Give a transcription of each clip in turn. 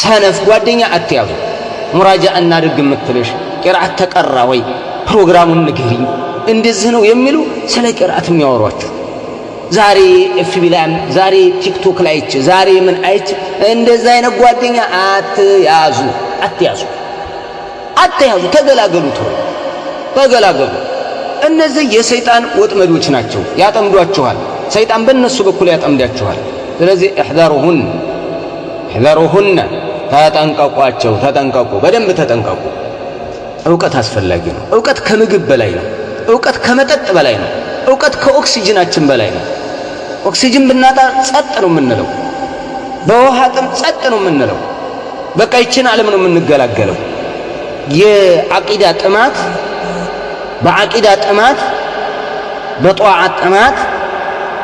ሰነፍ ጓደኛ አትያዙ። ሙራጃ እናድርግ የምትልሽ ቂራአት ተቀራ ወይ ፕሮግራሙን ንገሪኝ እንደዚህ ነው የሚሉ ስለ ቂራአት የሚያወሯችሁ ዛሬ ኤፍቢ ላይ ዛሬ ቲክቶክ ላይ ዛሬ ምን አይች እንደዛ አይነት ጓደኛ አትያዙ። ተገላገሉ። ተገላገሉ። እነዚህ የሰይጣን ወጥመዶች ናቸው። ያጠምዷችኋል። ሰይጣን በእነሱ በኩል ያጠምዳችኋል። ስለዚህ احذروهن ተጠንቀቋቸው። ተጠንቀቁ፣ በደንብ ተጠንቀቁ። ዕውቀት አስፈላጊ ነው። ዕውቀት ከምግብ በላይ ነው። ዕውቀት ከመጠጥ በላይ ነው። ዕውቀት ከኦክሲጅናችን በላይ ነው። ኦክሲጅን ብናጣ ጸጥ ነው የምንለው። በውሃ ጥም ጸጥ ነው የምንለው። በቃ ይችን ዓለም ነው የምንገላገለው። የዓቂዳ ጥማት በዓቂዳ ጥማት በጧዓት ጥማት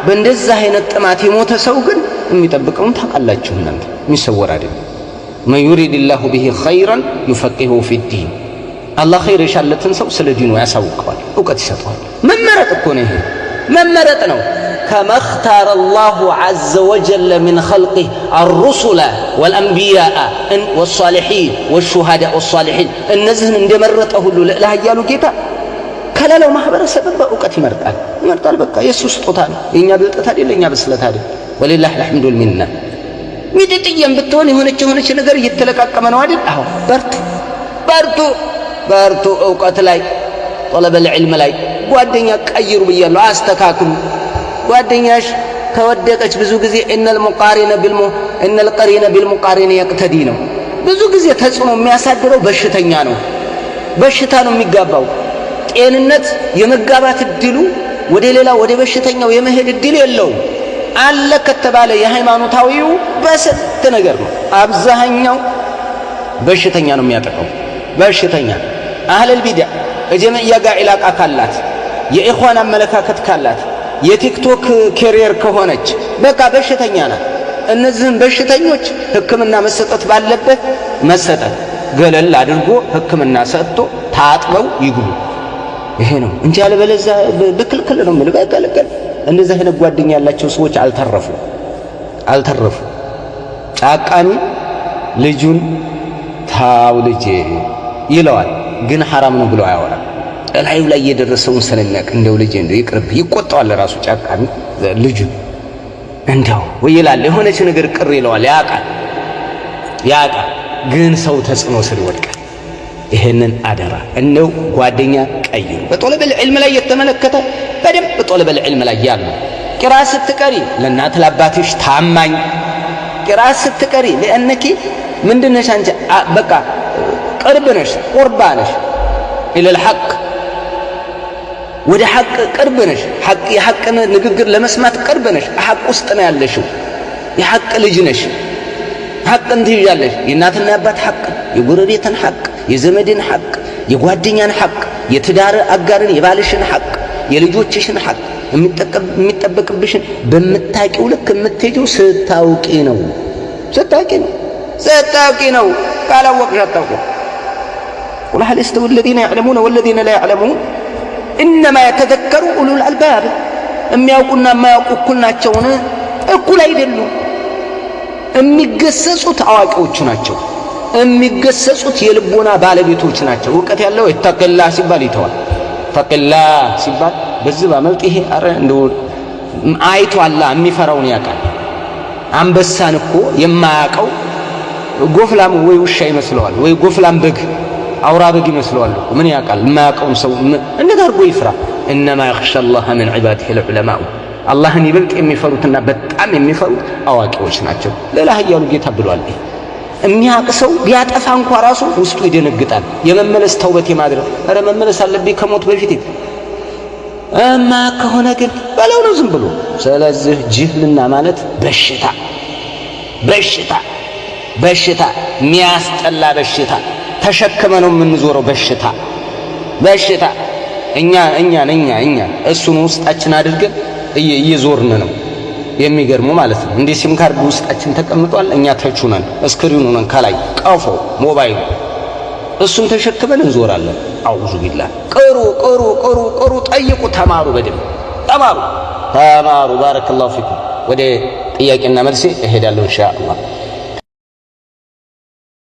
በእንደዛ አይነት ጥማት የሞተ ሰው ግን የሚጠብቀውን ታውቃላችሁ እናንተ። የሚሰወር አይደለም። መን ዩሪድላሁ ቢሂ ኸይረን ዩፈቂሁ ፊዲን። አላህ ኸይር የሻለትን ሰው ስለ ዲኑ ያሳውቀዋል፣ ዕውቀት ይሰጠዋል። መመረጥ እኮ ነው። ይሄ መመረጥ ነው። كما اختار الله عز وجل من خلقه الرسل والأنبياء والصالحين والشهداء والصالحين እነዚህን እንደመረጠ ሁሉ ለላህ ያሉ ጌታ ከላለው ማህበረሰብ በዕውቀት ይመርጣል። በቃ የሱ ስጦታ ነው። የኛ ብልጠት አይደል፣ የኛ ብስለት አይደል። ወሊላህ الحمد والمنه። ሚጥጥየም ብትሆን የሆነች ነገር እየተለቃቀመ ነው አይደል? አዎ በርቱ። ዕውቀት ላይ طلب العلم ላይ ጓደኛ ቀይሩ ብያለሁ። አስተካክሉ። ጓደኛሽ ከወደቀች ብዙ ጊዜ እነል ቀሪነ ቢልሙቃሪን የቅተዲ ነው። ብዙ ጊዜ ተጽዕኖ የሚያሳድረው በሽተኛ ነው። በሽታ ነው የሚጋባው። ጤንነት የመጋባት እድሉ ወደ ሌላ ወደ በሽተኛው የመሄድ እድል የለውም። አለ ከተባለ የሃይማኖታዊው በስንት ነገር ነው። አብዛኛው በሽተኛ ነው የሚያጠቃው። በሽተኛ አህለል ቢድዓ ከጀመዕያ ጋር ኢላቃ ካላት፣ የኢኽዋን አመለካከት ካላት፣ የቲክቶክ ኬሪየር ከሆነች በቃ በሽተኛ ናት። እነዚህን በሽተኞች ሕክምና መሰጠት ባለበት መሰጠት፣ ገለል አድርጎ ሕክምና ሰጥቶ ታጥበው ይግቡ። ይሄ ነው እንጂ አለበለዚያ በክልክል ነው ምን በከለከል። እንደዚህ አይነት ጓደኛ ያላቸው ሰዎች አልተረፉ። ጫቃሚ ልጁን ታው ልጄ ይለዋል፣ ግን ሐራም ነው ብሎ አያወራም። እላዩ ላይ የደረሰውን ስለሚያውቅ እንደው ልጄ እንደው ይቅርብ ይቆጣዋል። ራሱ ጫቃሚ ልጁ እንደው ወይ ይላል፣ የሆነች ነገር ቅር ይለዋል። ያውቃል፣ ግን ሰው ተጽዕኖ ስር ይወድቃል። ይሄንን አደራ እንደው ጓደኛ ቀይሩ። በጦለበል ዒልም ላይ የተመለከተ በደንብ በጦለበል ዒልም ላይ ያሉ ቂራአት ስትቀሪ ለእናት ለአባትሽ ታማኝ ቂራአት ስትቀሪ ለእነኪ ምንድነሽ አንቺ በቃ ቅርብ ነሽ፣ ቁርባ ነሽ ኢለል ሐቅ ወደ ሐቅ ቅርብ ነሽ። የሐቅን ንግግር ለመስማት ቅርብ ነሽ። ሐቅ ውስጥ ነው ያለሽው። የሐቅ ልጅ ነሽ። ሐቅን ትይዣለሽ። የእናትና የአባት ሐቅ፣ የጎረቤትን ሐቅ፣ የዘመድን ሐቅ፣ የጓደኛን ሐቅ፣ የትዳር አጋርን የባልሽን ሐቅ፣ የልጆችሽን ሐቅ የሚጠበቅብሽን በምታውቂው ልክ የምትሄጂው ስታውቂ ነው። ካላወቅሽ አታውቂም። ቁል ሀል የስተዊ አለዚነ ያዕለሙነ ወለዚነ ላ ያዕለሙን ኢነማ የተዘከሩ ኡሉል አልባብ። የሚያውቁና የማያውቁ እኩል ናቸውን? እኩል አይደሉም። የሚገሰጹት አዋቂዎቹ ናቸው። የሚገሰጹት የልቦና ባለቤቶች ናቸው። ዕውቀት ያለው ኢተቂላህ ሲባል ይተዋል። ኢተቂላህ ሲባል በዚህ ባመልጥ ይሄ አረ እንደው አይቶ አላህ የሚፈራውን ያውቃል። አንበሳን እኮ የማያውቀው ጎፍላም ወይ ውሻ ይመስለዋል፣ ወይ ጎፍላም በግ አውራ በግ ይመስለዋል። ምን ያውቃል? የማያውቀውን ሰው እንዴት አድርጎ ይፍራ? እነማ የኽሻ አላህ ሚን ዒባዲሂ ልዑለማኡ። አላህን ይበልጥ የሚፈሩትና በጣም የሚፈሩት አዋቂዎች ናቸው። ሌላ ኃያሉ ጌታ ብሏል። የሚያውቅ ሰው ቢያጠፋ እንኳ ራሱ ውስጡ ይደነግጣል። የመመለስ ተውበት የማድረግ ኧረ መመለስ አለብኝ ከሞት በፊት ከሆነ ግን በለው ነው ዝም ብሎ። ስለዚህ ጅህልና ማለት በሽታ የሚያስጠላ በሽታ ተሸክመ ነው የምንዞረው። በሽታ እኛ እሱን ውስጣችን አድርገን እየዞርን ነው። የሚገርመው ማለት ነው። እንደ ሲም ካርድ ውስጣችን ተቀምጧል። እኛ ተቹነን ስክሪኑ ነን ከላይ ቀፎ ሞባይሉ እሱን ተሸክመን እንዞራለን። አውዙ ቢላህ። ቅሩ፣ ጠይቁ፣ ተማሩ፣ በደንብ ተማሩ። ባረከላሁ ፊኩም። ወደ ጥያቄና መልሴ እሄዳለሁ ኢንሻአላህ።